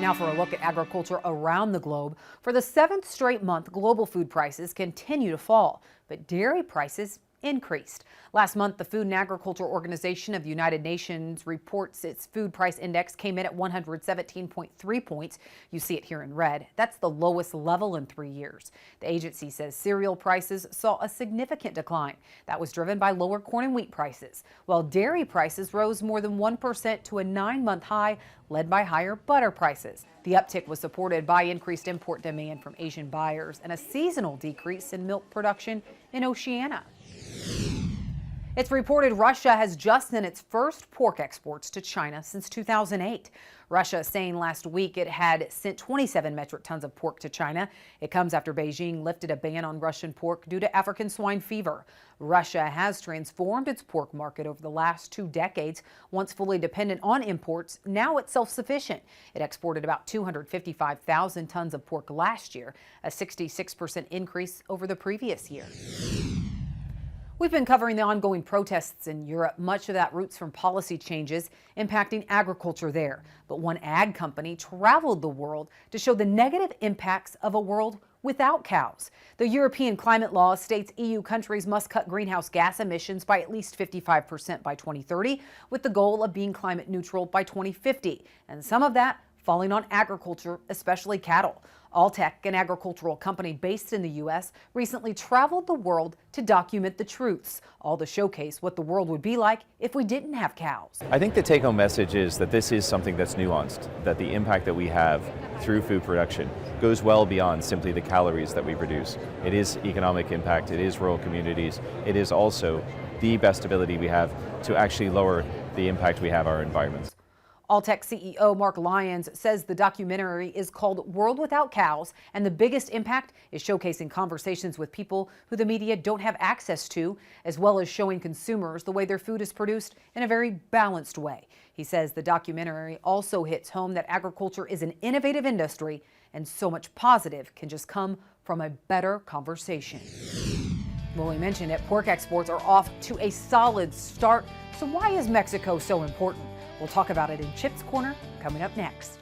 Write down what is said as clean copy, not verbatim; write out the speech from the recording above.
Now for a look at agriculture around the globe. For the seventh straight month, global food prices continue to fall, but dairy prices increased. Last month, the Food and Agriculture Organization of the United Nations reports its food price index came in at 117.3 points. You see it here in red. That's the lowest level in 3 years. The agency says cereal prices saw a significant decline. That was driven by lower corn and wheat prices, while dairy prices rose more than 1% to a 9-month high, led by higher butter prices. The uptick was supported by increased import demand from Asian buyers and a seasonal decrease in milk production in Oceania. It's reported Russia has just sent its first pork exports to China since 2008. Russia saying last week it had sent 27 metric tons of pork to China. It comes after Beijing lifted a ban on Russian pork due to African swine fever. Russia has transformed its pork market over the last 2 decades. Once fully dependent on imports, now it's self-sufficient. It exported about 255,000 tons of pork last year, a 66% increase over the previous year. We've been covering the ongoing protests in Europe. Much of that roots from policy changes impacting agriculture there. But one ag company traveled the world to show the negative impacts of a world without cows. The European climate law states EU countries must cut greenhouse gas emissions by at least 55% by 2030, with the goal of being climate neutral by 2050. And some of that falling on agriculture, especially cattle. Alltech, an agricultural company based in the U.S., recently traveled the world to document the truths, all to showcase what the world would be like if we didn't have cows. I think the take-home message is that this is something that's nuanced, that the impact that we have through food production goes well beyond simply the calories that we produce. It is economic impact, it is rural communities, it is also the best ability we have to actually lower the impact we have on our environments. Alltech CEO Mark Lyons says the documentary is called World Without Cows, and the biggest impact is showcasing conversations with people who the media don't have access to, as well as showing consumers the way their food is produced in a very balanced way. He says the documentary also hits home that agriculture is an innovative industry, and so much positive can just come from a better conversation. Well, we mentioned it, pork exports are off to a solid start. So why is Mexico so important? We'll talk about it in Chip's Corner coming up next.